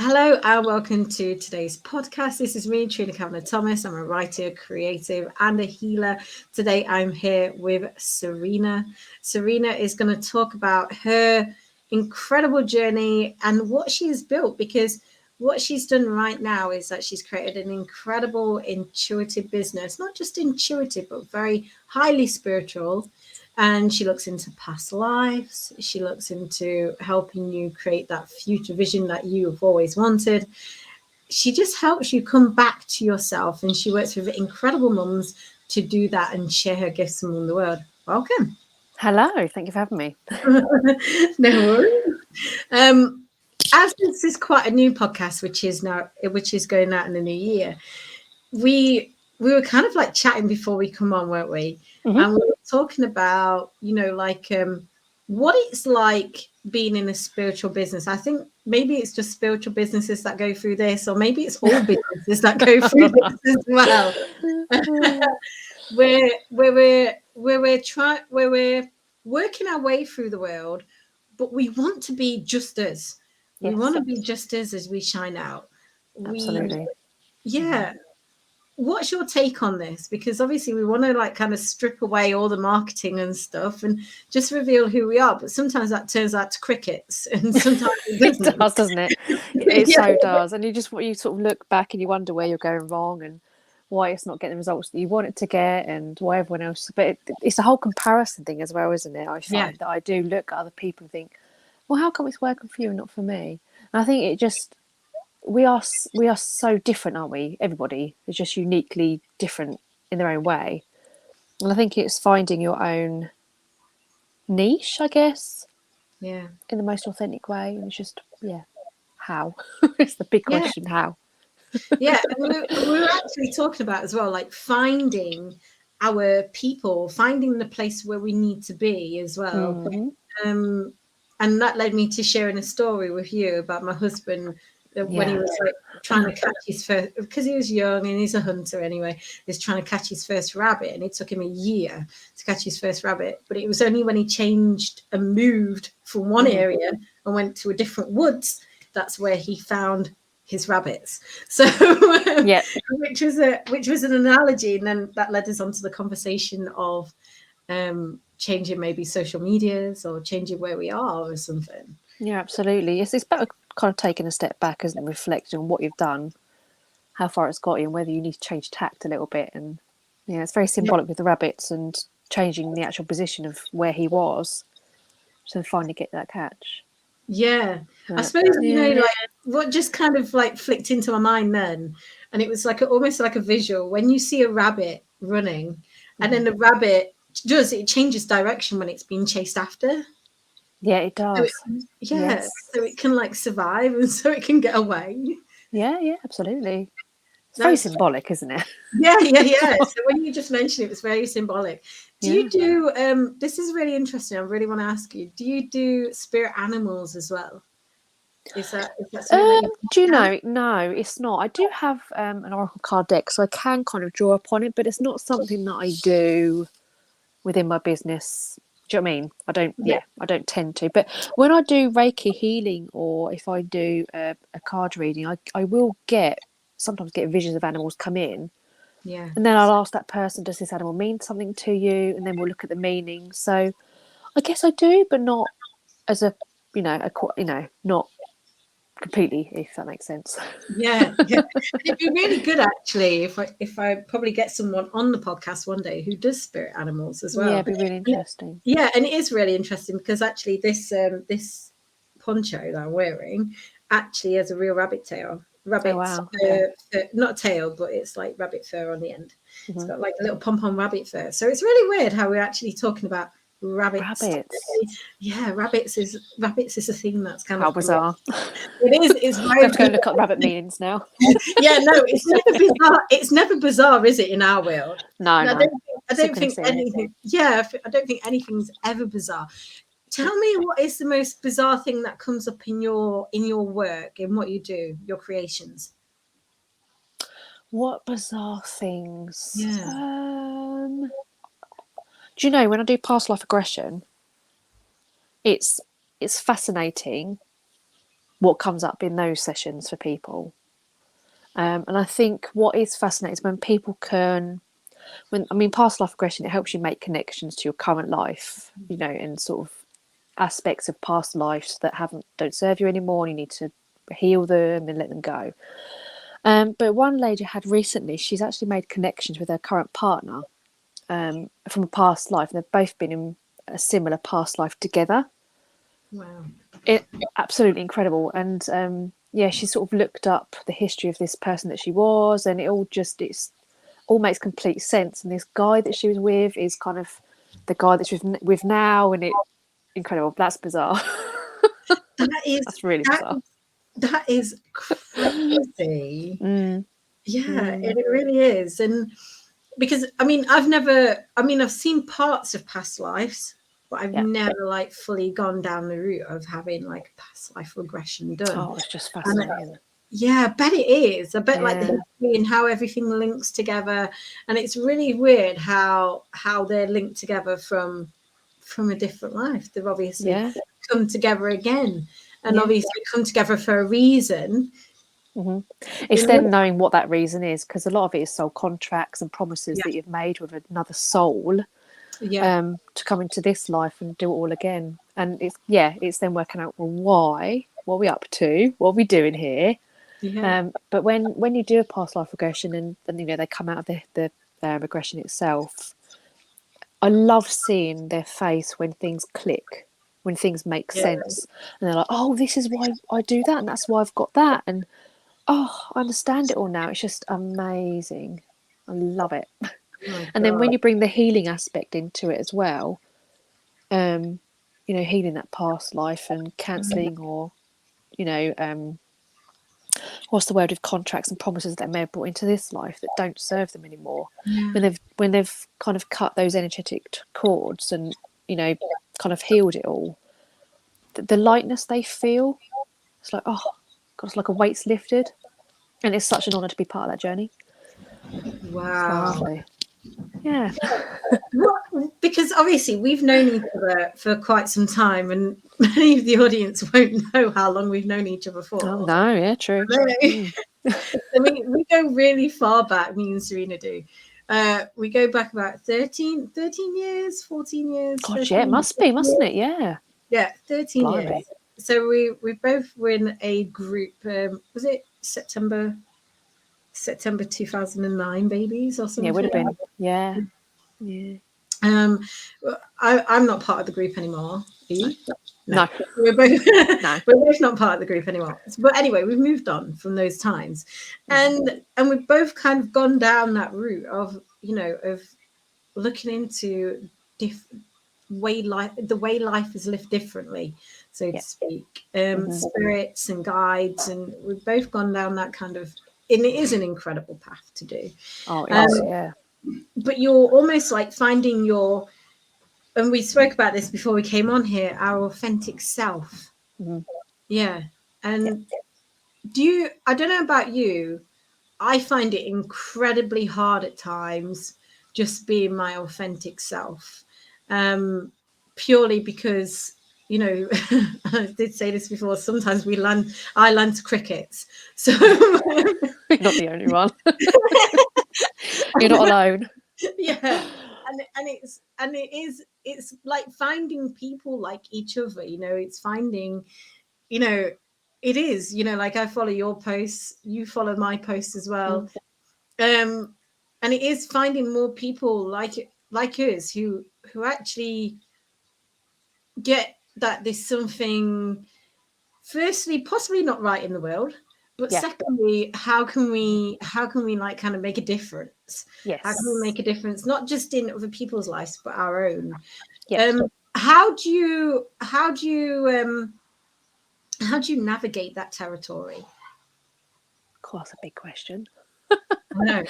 Hello and welcome to today's podcast. This is me, Trina Kavanagh-Thomas. I'm a writer, creative, and a healer. Today I'm here with Serina. Serina is going to talk about her incredible journey and what she has built, because what she's done right now is that she's created an incredible intuitive business, not just intuitive, but very highly spiritual. And she looks into past lives. She looks into helping you create that future vision that you've always wanted. She just helps you come back to yourself. And she works with incredible mums to do that and share her gifts among the world. Welcome. Hello, thank you for having me. No worries. As this is quite a new podcast, which is going out in the new year, we were kind of like chatting before we come on, weren't we? Mm-hmm. And we were talking about, what it's like being in a spiritual business. I think maybe it's just spiritual businesses that go through this, or maybe it's all businesses that go through this as well. where we're working our way through the world, but we want to be just as. We Yes. want to be just as we shine out. Absolutely. Yeah. What's your take on this? Because obviously we want to like kind of strip away all the marketing and stuff and just reveal who we are. But sometimes that turns out to crickets, and sometimes it doesn't. It does, doesn't it? It so does. And you sort of look back and you wonder where you're going wrong and why it's not getting the results that you want it to get and why everyone else. But it's a whole comparison thing as well, isn't it? I find that I do look at other people and think, well, how come it's working for you and not for me? And I think it just. We are so different, aren't we? Everybody is just uniquely different in their own way. And I think it's finding your own niche, I guess. Yeah. In the most authentic way. And it's just, how? It's the big question, how? Yeah. And we were actually talking about as well, like finding our people, finding the place where we need to be as well. Mm-hmm. And that led me to sharing a story with you about my husband when he was like trying to catch his first, because he was young and he's a hunter anyway, he's trying to catch his first rabbit, and it took him a year to catch his first rabbit. But it was only when he changed and moved from one area and went to a different woods, that's where he found his rabbits. So which was an analogy, and then that led us on to the conversation of changing maybe social medias or changing where we are or something. Yeah, absolutely. It's better kind of taking a step back, isn't it? Reflecting on what you've done, how far it's got you, and whether you need to change tact a little bit. And it's very symbolic with the rabbits and changing the actual position of where he was to finally get that catch. Yeah. I suppose, like what just kind of like flicked into my mind then, and it was like almost like a visual when you see a rabbit running and then the rabbit it changes direction when it's being chased after. Yeah, it does. So it can like survive and so it can get away. Yeah, absolutely. It's very symbolic, isn't it? Yeah. So when you just mentioned it was very symbolic. Do you do this is really interesting. I really want to ask you, do you do spirit animals as well? Is that something do you know? No, it's not. I do have an oracle card deck, so I can kind of draw upon it, but it's not something that I do within my business. Do you know what I mean? I don't tend to. But when I do Reiki healing, or if I do a card reading, I will sometimes get visions of animals come in. Yeah. And then I'll ask that person, does this animal mean something to you? And then we'll look at the meaning. So I guess I do, but not as a not completely, if that makes sense. Yeah. It'd be really good actually if I probably get someone on the podcast one day who does spirit animals as well. Yeah, it'd be really interesting. Yeah, and it is really interesting because actually this poncho that I'm wearing actually has a real rabbit tail. Rabbit fur, not tail, but it's like rabbit fur on the end. It's got like a little pom-pom rabbit fur. So it's really weird how we're actually talking about rabbits. Yeah, rabbits is a thing that's kind how of bizarre. It is. It's very. We have to go look at rabbit meanings now. Yeah, no, it's never bizarre. It's never bizarre, is it, in our world? No. I don't think anything. Yeah, I don't think anything's ever bizarre. Tell me, what is the most bizarre thing that comes up in your work, in what you do, your creations? What bizarre things? Yeah. Do you know, when I do past life regression, it's fascinating what comes up in those sessions for people. And I think what is fascinating is when people can, past life regression, it helps you make connections to your current life, and sort of aspects of past lives that don't serve you anymore, and you need to heal them and let them go. But one lady had recently, she's actually made connections with her current partner from a past life, and they've both been in a similar past life together. Wow. It absolutely incredible. And she sort of looked up the history of this person that she was, and it all makes complete sense. And this guy that she was with is kind of the guy that she's with now, and incredible. That's bizarre. That's really bizarre. That is crazy. Mm. Yeah, it really is. And because I've seen parts of past lives, but I've never like fully gone down the route of having like past life regression done. Oh, it's just fascinating. Yeah, I bet it is. I bet like the history and how everything links together, and it's really weird how they're linked together from a different life. They've obviously come together again, and obviously come together for a reason. Mm-hmm. It's then knowing what that reason is, because a lot of it is soul contracts and promises that you've made with another soul to come into this life and do it all again. And it's then working out, well, why? What are we up to? What are we doing here? But when you do a past life regression and they come out of the regression itself, I love seeing their face when things click, when things make sense, and they're like, oh, this is why I do that, and that's why I've got that, and oh, I understand it all now. It's just amazing. I love it. And then when you bring the healing aspect into it as well, healing that past life and cancelling or, what's the word, with contracts and promises that they may have brought into this life that don't serve them anymore. When they've kind of cut those energetic cords and, kind of healed it all, the lightness they feel, it's like, oh God, it's like a weight's lifted. And it's such an honour to be part of that journey. Wow. It's lovely. Yeah. Because obviously we've known each other for quite some time, and many of the audience won't know how long we've known each other for. Oh, no, yeah, true. We go really far back, me and Serina do. We go back about 13 years, 14 years. God, yeah, it must be, mustn't it? Yeah. Yeah, 13 Blimey. years. So we both were in a group, was it September 2009 babies or something? Yeah, it would have been. Yeah. I'm not part of the group anymore. Are you? No. We're both not part of the group anymore. But anyway, we've moved on from those times, and we've both kind of gone down that route of of looking into the way life is lived differently, so to speak. Spirits and guides, and we've both gone down that kind of, and it is an incredible path to do. Oh, it is, yeah. But you're almost like finding your, and we spoke about this before we came on here, our authentic self. Yeah. And I don't know about you, I find it incredibly hard at times just being my authentic self, purely because I did say this before, sometimes I land to crickets, so you're not the only one. You're not alone. Yeah. And it's like finding people like each other, it's finding, it is, like I follow your posts, you follow my posts as well. And it is finding more people like us who actually get that there's something, firstly, possibly not right in the world, but secondly, how can we like kind of make a difference? Yes. How can we make a difference, not just in other people's lives, but our own? How do you navigate that territory? Of course, a big question. I know.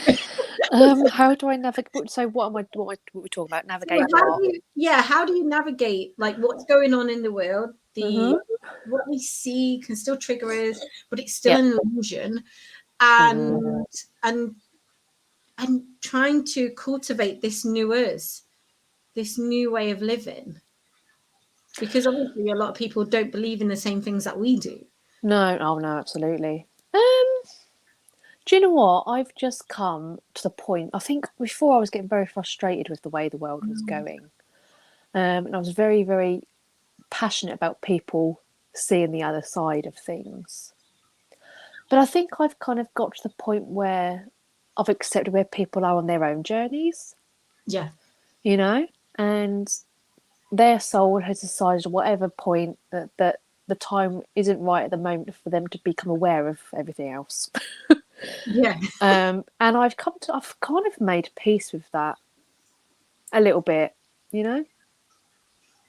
How do I navigate? So what we talking about? Navigate how do you navigate like what's going on in the world? What we see can still trigger us, but it's still an illusion, and trying to cultivate this new us, this new way of living, because obviously a lot of people don't believe in the same things that we do. No, oh no, absolutely. Do you know what? I've just come to the point. I think before I was getting very frustrated with the way the world was going, and I was very, very passionate about people seeing the other side of things. But I think I've kind of got to the point where I've accepted where people are on their own journeys, Yeah. you know, and their soul has decided at whatever point that the time isn't right at the moment for them to become aware of everything else. Yeah. And I've kind of made peace with that a little bit, you know.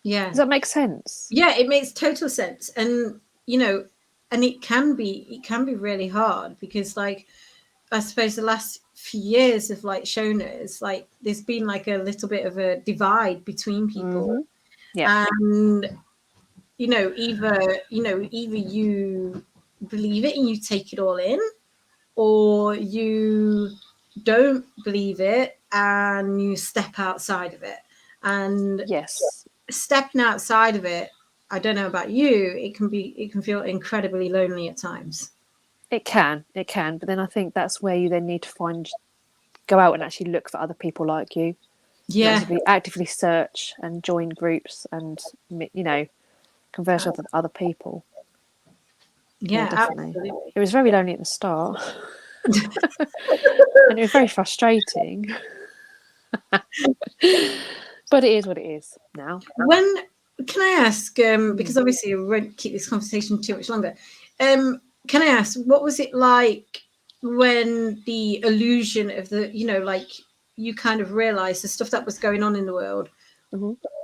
Yeah. Does that make sense? Yeah, it makes total sense. And, and it can be really hard because, like, I suppose the last few years have like shown us like there's been like a little bit of a divide between people. Yeah. And either you believe it and you take it all in, or you don't believe it and you step outside of it. And Yes. stepping outside of it, I don't know about you, it can feel incredibly lonely at times. It can, but then I think that's where you then need to go out and actually look for other people like you, Yeah. and actively search and join groups and, converse with other people. Yeah, Yeah, definitely. absolutely. It was very lonely at the start, and it was very frustrating. But it is what it is now. When can I ask? Because obviously we won't keep this conversation too much longer. Can I ask, what was it like when the illusion of like you kind of realised the stuff that was going on in the world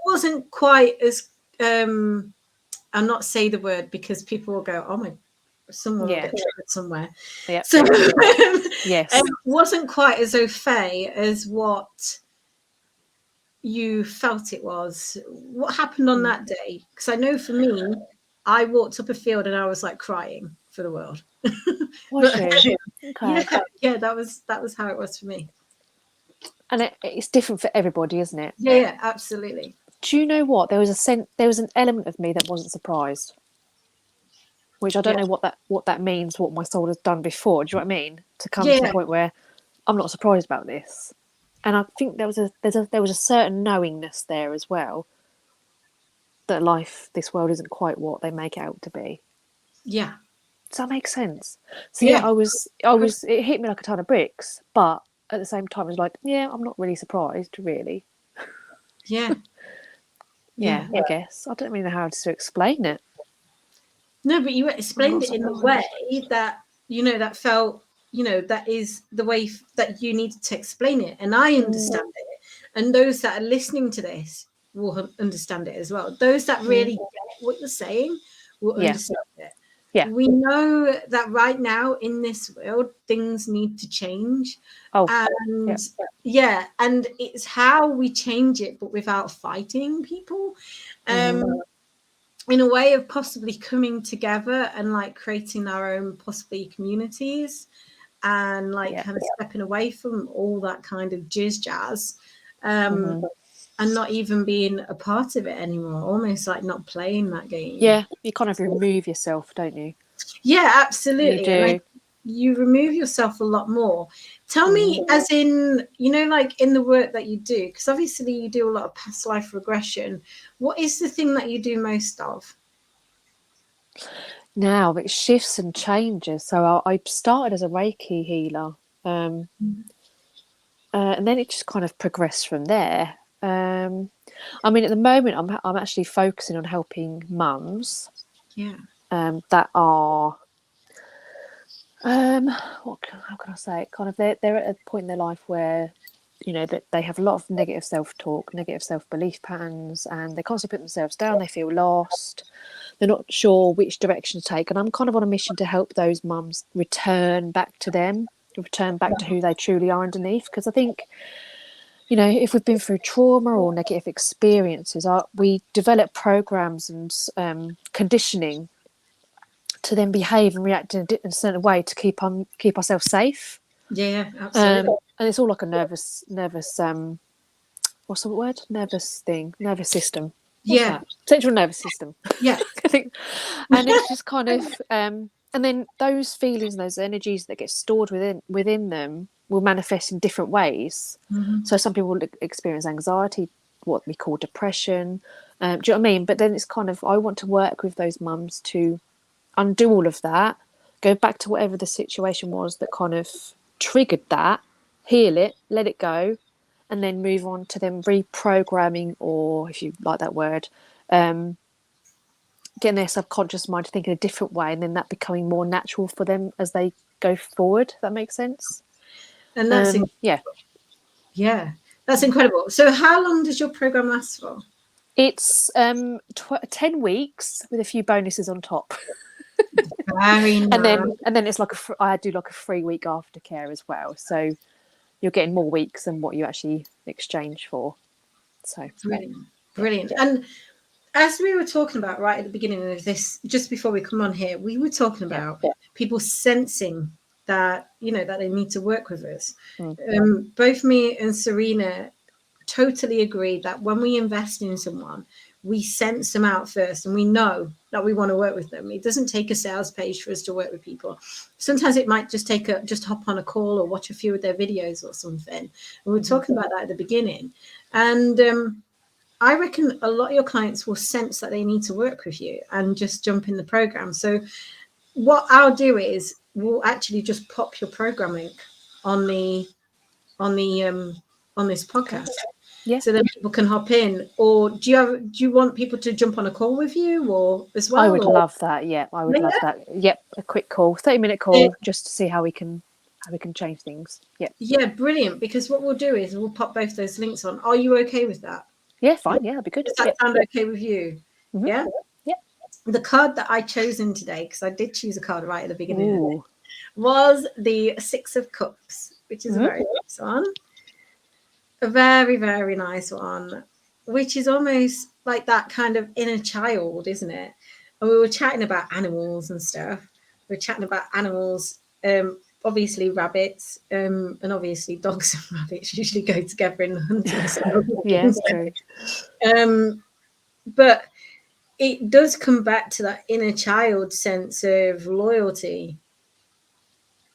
wasn't quite as I'll not say the word because people will go, oh my, someone will get triggered somewhere. Yeah. So yes, wasn't quite as au fait as what you felt it was. What happened on that day? Because I know for me, I walked up a field and I was like crying for the world. was you? Okay. Yeah, that was how it was for me. And it's different for everybody, isn't it? Yeah, absolutely. Do you know what? There was an element of me that wasn't surprised, which I don't know what that means. What my soul has done before. Do you know what I mean? To come to the point where I'm not surprised about this, and I think there was a certain knowingness there as well that this world isn't quite what they make it out to be. Yeah. Does that make sense? So yeah, I was. It hit me like a ton of bricks, but at the same time, I was like, yeah, I'm not really surprised, really. Yeah. Yeah, I guess I don't really know how to explain it. No, but you explained it in a way that that felt that is the way that you needed to explain it, and I understand it, and those that are listening to this will understand it as well. Those that really get what you're saying will understand it. Yeah. We know that right now in this world things need to change. And and it's how we change it, but without fighting people. In a way of possibly coming together and like creating our own possibly communities and like kind of stepping away from all that kind of jazz and not even being a part of it anymore, almost like not playing that game. Yeah, you kind of remove yourself, don't you? Yeah, absolutely. You do. And you remove yourself a lot more. Tell me, as in, like in the work that you do, because obviously you do a lot of past life regression. What is the thing that you do most of? Now it shifts and changes. So I started as a reiki healer, and then it just kind of progressed from there. I mean, at the moment, I'm actually focusing on helping mums. Yeah. That are how can I say it? Kind of they're at a point in their life where that they have a lot of negative self-talk, negative self-belief patterns, and they constantly put themselves down. They feel lost. They're not sure which direction to take, and I'm kind of on a mission to help those mums return back to who they truly are underneath. Because I think if we've been through trauma or negative experiences, we develop programs and conditioning to then behave and react in a certain way to keep ourselves safe. Yeah, absolutely. And it's all like a nervous what's the word? Nervous system. What's that? Central nervous system. Yeah. And it's just kind of and then those feelings, those energies that get stored within them will manifest in different ways. So some people will experience anxiety, what we call depression. Do you know what I mean? But then it's kind of, I want to work with those mums to undo all of that, go back to whatever the situation was that kind of triggered that, heal it, let it go, and then move on to them reprogramming, or if you like that word, getting their subconscious mind to think in a different way, and then that becoming more natural for them as they go forward. If that makes sense. And that's that's incredible. So how long does your program last for? It's 10 weeks with a few bonuses on top. Very nice. and then it's like I do like a 3-week aftercare as well, so you're getting more weeks than what you actually exchange for. So brilliant. And as we were talking about right at the beginning of this, just before we come on here, we were talking about people sensing that, you know, that they need to work with us. Both me and Serina totally agree that when we invest in someone, we sense them out first, and we know that we want to work with them. It doesn't take a sales page for us to work with people. Sometimes it might just take just hop on a call or watch a few of their videos or something. And we were talking about that at the beginning. And I reckon a lot of your clients will sense that they need to work with you and just jump in the program. So what I'll do is we'll actually just pop your program link on this podcast. Yeah. So then people can hop in. Or do you want people to jump on a call with you or as well? I would love that. Yeah, I would love that. Yep, a quick call, 30-minute call, just to see how we can change things. Yeah. Yeah, brilliant. Because what we'll do is we'll pop both those links on. Are you okay with that? Yeah, fine. Yeah, that'd be good. Does that sound okay with you? Yeah. Yeah. The card that I chosen today, because I did choose a card right at the beginning of it, was the 6 of Cups, which is a very nice one. A very, very nice one, which is almost like that kind of inner child, isn't it? And we were chatting about animals and stuff. We were chatting about animals, obviously rabbits, and obviously dogs and rabbits usually go together in the hunting. Yeah, it's true. But it does come back to that inner child sense of loyalty.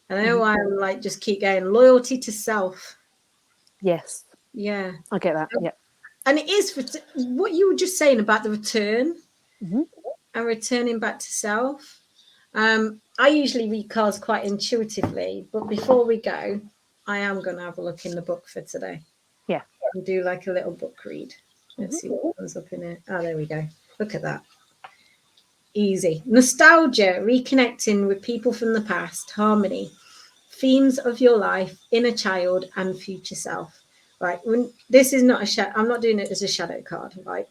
And I know I'm like, just keep going. Loyalty to self. Yes. Yeah. I get that. Yeah. And it is what you were just saying about the return and returning back to self. I usually read cards quite intuitively, but before we go, I am going to have a look in the book for today. Yeah. And do like a little book read. Let's see what comes up in it. Oh, there we go. Look at that. Easy. Nostalgia, reconnecting with people from the past, harmony, themes of your life, inner child, and future self. Right. This is not I'm not doing it as a shadow card, right?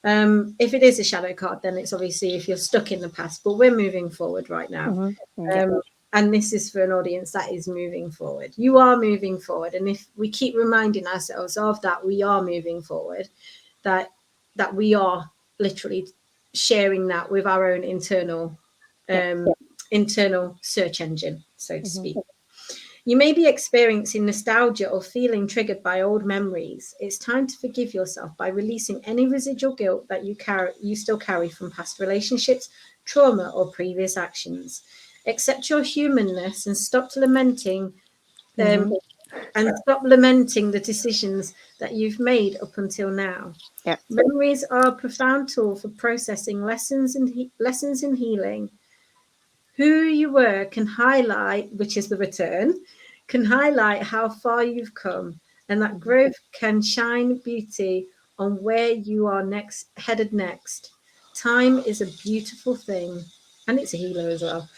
If it is a shadow card, then it's obviously if you're stuck in the past, but we're moving forward right now. And this is for an audience that is moving forward. You are moving forward. And if we keep reminding ourselves of that, we are moving forward, that we are literally sharing that with our own internal search engine, so to speak. You may be experiencing nostalgia or feeling triggered by old memories. It's time to forgive yourself by releasing any residual guilt that you still carry from past relationships, trauma, or previous actions. Accept your humanness and stop lamenting the decisions that you've made up until now. Yeah. Memories are a profound tool for processing lessons in healing. Who you were can highlight, which is the return, can highlight how far you've come, and that growth can shine beauty on where you are headed next. Time is a beautiful thing, and it's a healer as well.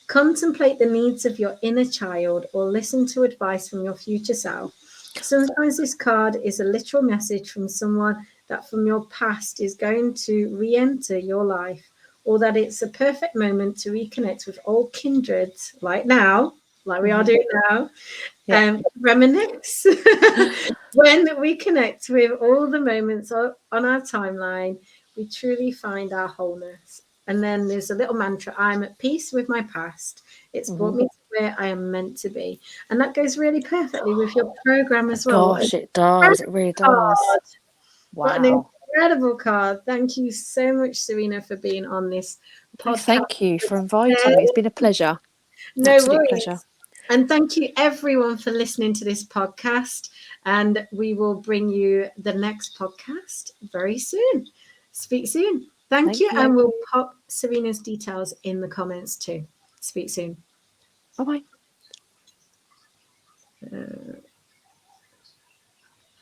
Contemplate the needs of your inner child or listen to advice from your future self. Sometimes this card is a literal message from someone that from your past is going to re-enter your life, or that it's a perfect moment to reconnect with old kindreds like now, like we are doing now, and reminisce. When we connect with all the moments on our timeline, we truly find our wholeness. And then there's a little mantra: I'm at peace with my past. It's brought me to where I am meant to be. And that goes really perfectly with your program as well. Gosh, it does. It really does. Wow. incredible card. Thank you so much, Serina, for being on this podcast. Thank you for inviting me. It's been a pleasure. No Absolute worries. pleasure. And thank you everyone for listening to this podcast. And we will bring you the next podcast very soon. Speak soon. Thank you. And we'll pop Serina's details in the comments too. Speak soon. Bye-bye.